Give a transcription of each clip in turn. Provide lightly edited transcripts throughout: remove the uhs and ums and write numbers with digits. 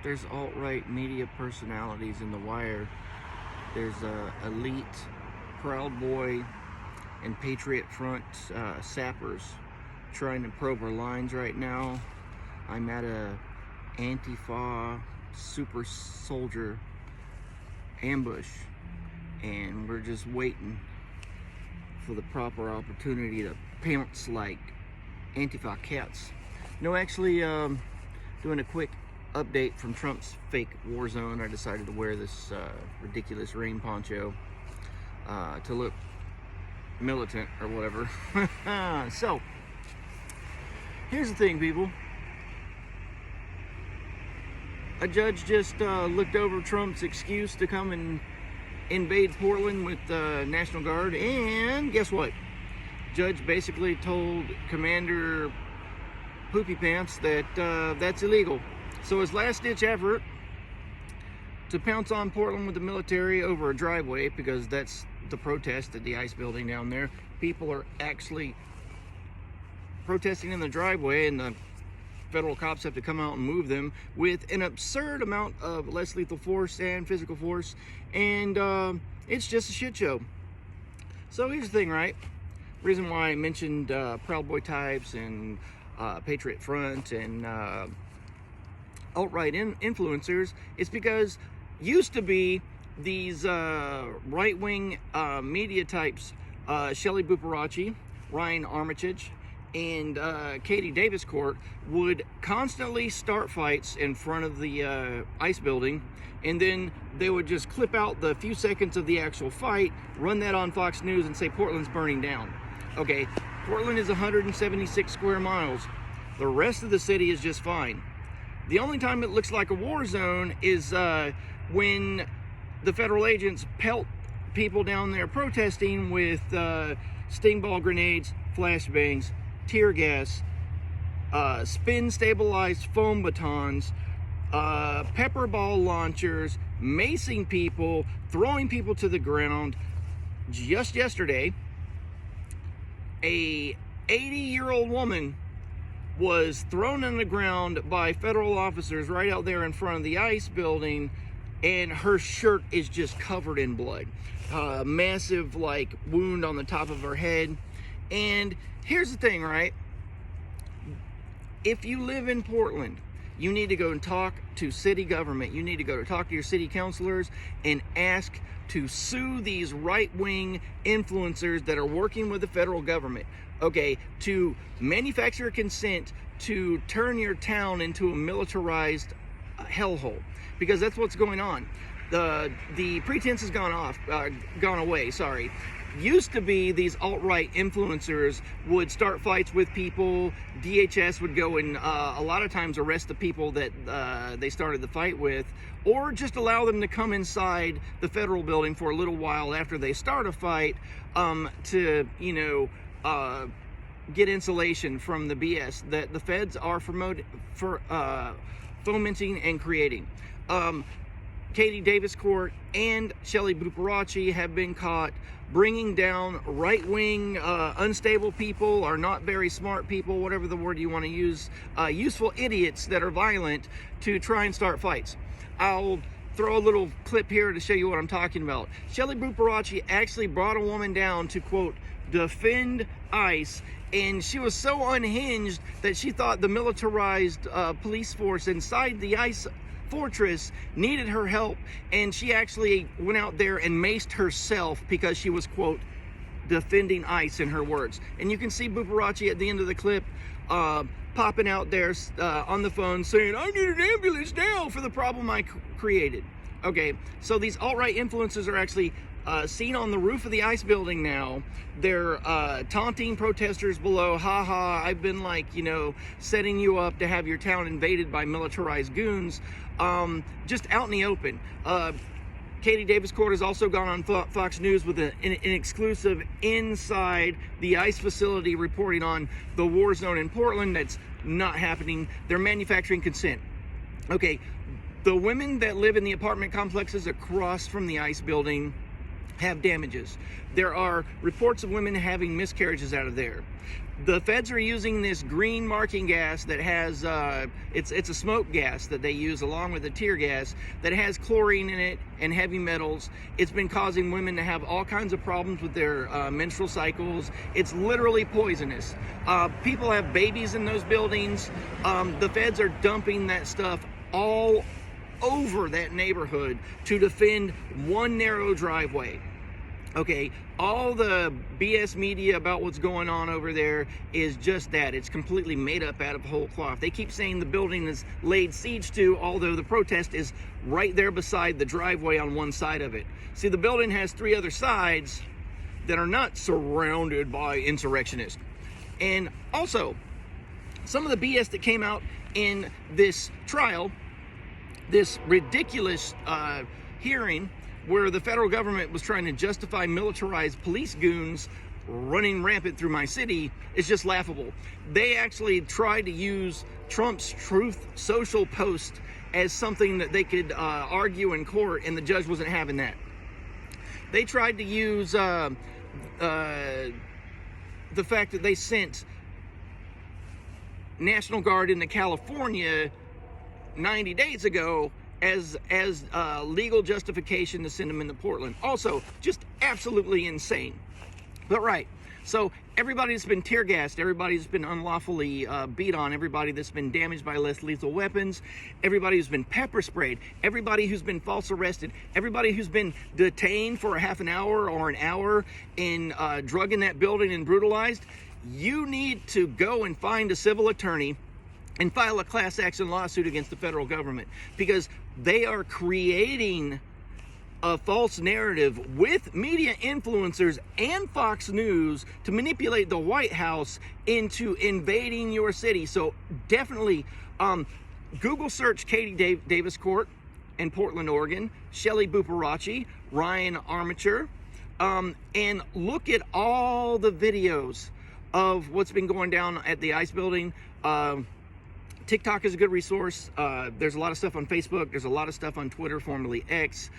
there's alt-right media personalities in the wire. There's elite, Proud Boy, and Patriot Front sappers trying to probe our lines right now. I'm at a Antifa super soldier ambush, and we're just waiting for the proper opportunity to pounce like Antifa cats. No, actually, doing a quick update from Trump's fake war zone. I decided to wear this ridiculous rain poncho to look militant or whatever. So, here's the thing, people. A judge just looked over Trump's excuse to come and invade Portland with the National Guard, and guess what? Judge basically told Commander Poopy Pants that that's illegal. So his last-ditch effort to pounce on Portland with the military over a driveway, because that's the protest at the ICE building down there. People are actually protesting in the driveway, and the federal cops have to come out and move them with an absurd amount of less lethal force and physical force, and it's just a shit show. So here's the thing, right? Reason why I mentioned Proud Boy types and Patriot Front and alt-right influencers is because used to be these right-wing media types, Shelley Buparachi, Ryan Armitage, and Katie Davis Court would constantly start fights in front of the ICE building, and then they would just clip out the few seconds of the actual fight, run that on Fox News, and say Portland's burning down. Okay, Portland is 176 square miles. The rest of the city is just fine. The only time it looks like a war zone is when the federal agents pelt people down there protesting with sting ball grenades, flashbangs, tear gas, spin stabilized foam batons, pepper ball launchers, macing people, throwing people to the ground. Just yesterday, a 80-year-old woman was thrown on the ground by federal officers right out there in front of the ICE building, and her shirt is just covered in blood. Massive like wound on the top of her head. And here's the thing, right? If you live in Portland, you need to go and talk to city government. You need to go to talk to your city councilors and ask to sue these right-wing influencers that are working with the federal government, okay, to manufacture consent to turn your town into a militarized hellhole, because that's what's going on. The pretense has gone away. Sorry. Used to be these alt-right influencers would start fights with people. DHS would go and a lot of times arrest the people that they started the fight with, or just allow them to come inside the federal building for a little while after they start a fight to, get insulation from the BS that the feds are fomenting and creating. Katie Davis Court and Shelley Buparachi have been caught bringing down right-wing, unstable people, or not very smart people, whatever the word you want to use, useful idiots that are violent, to try and start fights. I'll throw a little clip here to show you what I'm talking about. Shelley Buparachi actually brought a woman down to, quote, defend ICE, and she was so unhinged that she thought the militarized police force inside the ICE fortress needed her help, and she actually went out there and maced herself because she was, quote, defending ICE, in her words. And you can see Buparachi at the end of the clip popping out there on the phone saying, I need an ambulance now for the problem I created. Okay, so these alt-right influencers are actually seen on the roof of the ICE building now. They're taunting protesters below. Ha, I've been setting you up to have your town invaded by militarized goons, just out in the open. Katie Davis Court has also gone on Fox News with an exclusive inside the ICE facility reporting on the war zone in Portland. That's not happening. They're manufacturing consent. Okay, the women that live in the apartment complexes across from the ICE building have damages. There are reports of women having miscarriages out of there. The feds are using this green marking gas that has, it's a smoke gas that they use along with the tear gas that has chlorine in it and heavy metals. It's been causing women to have all kinds of problems with their menstrual cycles. It's literally poisonous. People have babies in those buildings. The feds are dumping that stuff all over that neighborhood to defend one narrow driveway. Okay, all the BS media about what's going on over there is just that. It's completely made up out of whole cloth. They keep saying the building is laid siege to, although the protest is right there beside the driveway on one side of it. See, the building has 3 other sides that are not surrounded by insurrectionists. And also, some of the BS that came out in this trial, this ridiculous hearing, where the federal government was trying to justify militarized police goons running rampant through my city, is just laughable. They actually tried to use Trump's Truth Social post as something that they could argue in court, and the judge wasn't having that. They tried to use the fact that they sent National Guard into California 90 days ago as legal justification to send them into Portland. Also, just absolutely insane. But right, so everybody that's been tear gassed, everybody that's been unlawfully beat on, everybody that's been damaged by less lethal weapons, everybody who's been pepper sprayed, everybody who's been false arrested, everybody who's been detained for a half an hour or an hour and drug in that building and brutalized, you need to go and find a civil attorney and file a class action lawsuit against the federal government, because they are creating a false narrative with media influencers and Fox News to manipulate the White House into invading your city. So definitely Google search Katie Davis Court in Portland, Oregon, Shelley Buparachi, Ryan Armature, and look at all the videos of what's been going down at the ICE building. TikTok is a good resource. There's a lot of stuff on Facebook. There's a lot of stuff on Twitter, formerly X.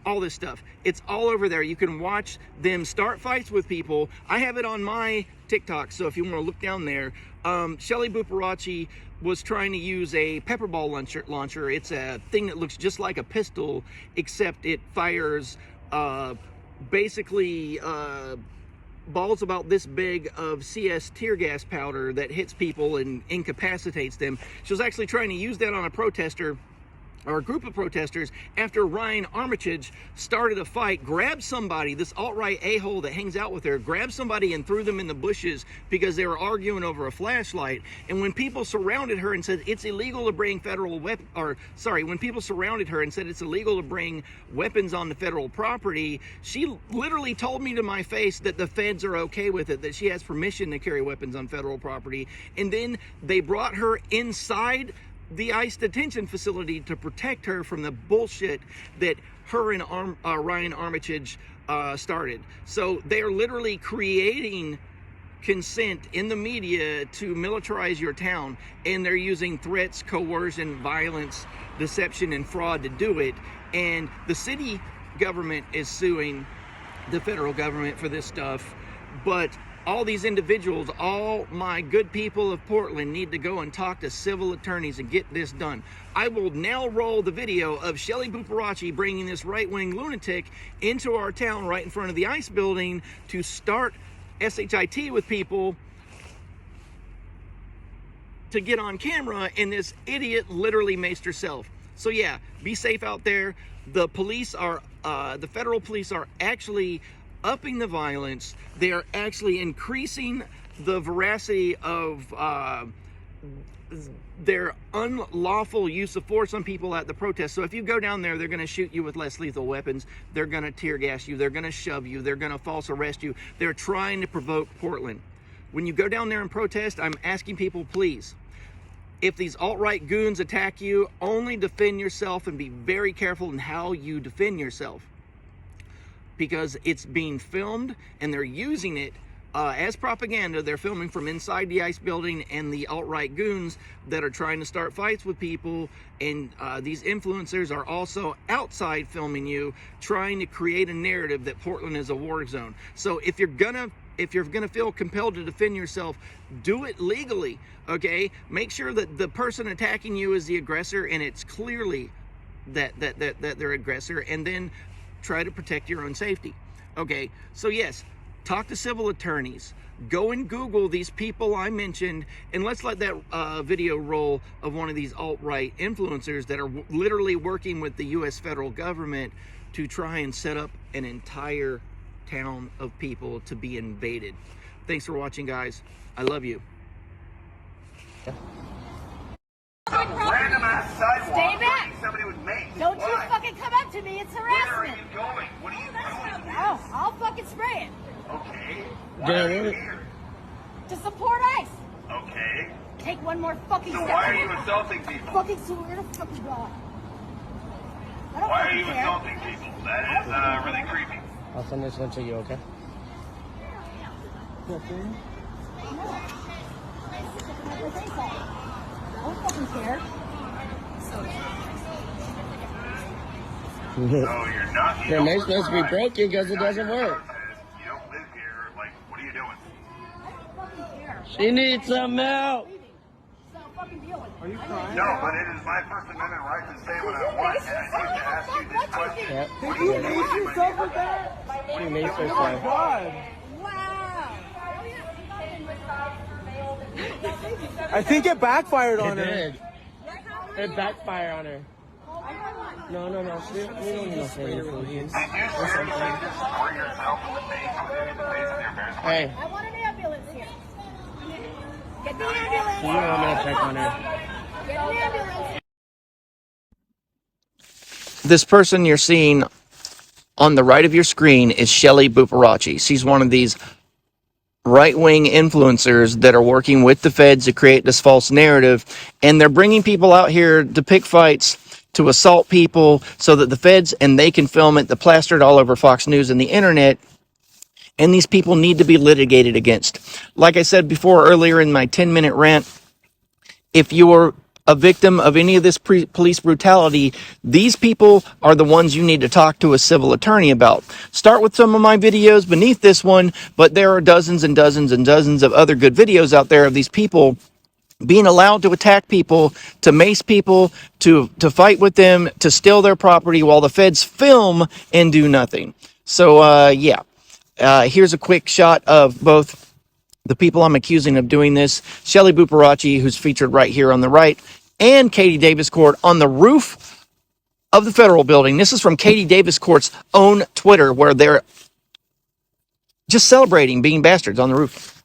All this stuff. It's all over there. You can watch them start fights with people. I have it on my TikTok, so if you want to look down there. Shelley Buparachi was trying to use a pepper ball launcher. It's a thing that looks just like a pistol, except it fires basically balls about this big of CS tear gas powder that hits people and incapacitates them. She was actually trying to use that on a protester, or a group of protesters, after Ryan Armitage started a fight, grabbed somebody, this alt-right a-hole that hangs out with her, grabbed somebody and threw them in the bushes because they were arguing over a flashlight. And when people surrounded her and said it's illegal to bring when people surrounded her and said it's illegal to bring weapons onto federal property, she literally told me to my face that the feds are okay with it, that she has permission to carry weapons on federal property. And then they brought her inside the ICE detention facility to protect her from the bullshit that her and Ryan Armitage started. So they are literally creating consent in the media to militarize your town, and they're using threats, coercion, violence, deception, and fraud to do it. And the city government is suing the federal government for this stuff, but all these individuals, all my good people of Portland, need to go and talk to civil attorneys and get this done. I will now roll the video of Shelley Buparachi bringing this right-wing lunatic into our town right in front of the ICE building to start SHIT with people to get on camera, and this idiot literally maced herself. So yeah, be safe out there. The police are, the federal police are actually upping the violence. They are actually increasing the veracity of their unlawful use of force on people at the protest. So if you go down there, they're going to shoot you with less lethal weapons. They're going to tear gas you. They're going to shove you. They're going to false arrest you. They're trying to provoke Portland. When you go down there and protest, I'm asking people, please, if these alt-right goons attack you, only defend yourself and be very careful in how you defend yourself, because it's being filmed and they're using it as propaganda, they're filming from inside the ICE building, and the alt-right goons that are trying to start fights with people, and these influencers are also outside filming you, trying to create a narrative that Portland is a war zone. So if you're gonna feel compelled to defend yourself, do it legally, okay? Make sure that the person attacking you is the aggressor, and it's clearly that they're aggressor, and then try to protect your own safety. Okay, so yes, talk to civil attorneys. Go and Google these people I mentioned, and let's let that video roll of one of these alt-right influencers that are literally working with the U.S. federal government to try and set up an entire town of people to be invaded. Thanks for watching, guys. I love you. Random ass sidewalk. Stay back. Somebody would make. Don't you fucking come up to me. It's harassment. Where are you going? What are you doing? Oh, I'll fucking spray it. Okay. Why are you here? To support ICE. Okay. Take one more fucking So step. why are you assaulting people? Fucking swear to fucking God. I don't Why are fucking you care. assaulting people? That is really creepy. I'll send this one to you, okay? I don't fucking care. So you're not. Your name's supposed to be broken because it doesn't work. You don't live here. Like, what are you doing? I don't fucking care. She needs some milk. So fucking deal with it. Are you crying? No, but it is my First Amendment right to say what I want, and I need to ask you this question. Yep. Did you hate yourself with that? She needs her Oh my son. God. Wow. I think it backfired It on her. did. It backfired on her. No. We don't need no further food. Did you seriously destroy yourself in the face within the face of your parents? Hey, I want an ambulance here. Get the you ambulance. know I'm gonna check on her. Get an ambulance. This person you're seeing on the right of your screen is Shelly Buparachi. She's one of these right-wing influencers that are working with the feds to create this false narrative, and they're bringing people out here to pick fights, to assault people, so that the feds and they can film it, to plaster it all over Fox News and the internet, and these people need to be litigated against. Like I said before earlier in my 10-minute rant, if you're a victim of any of this police brutality, these people are the ones you need to talk to a civil attorney about. Start with some of my videos beneath this one, but there are dozens and dozens and dozens of other good videos out there of these people being allowed to attack people, to mace people, to fight with them, to steal their property while the feds film and do nothing. So, here's a quick shot of both the people I'm accusing of doing this, Shelly Buparachi, who's featured right here on the right, and Katie Davis Court on the roof of the federal building. This is from Katie Davis Court's own Twitter, where they're just celebrating being bastards on the roof.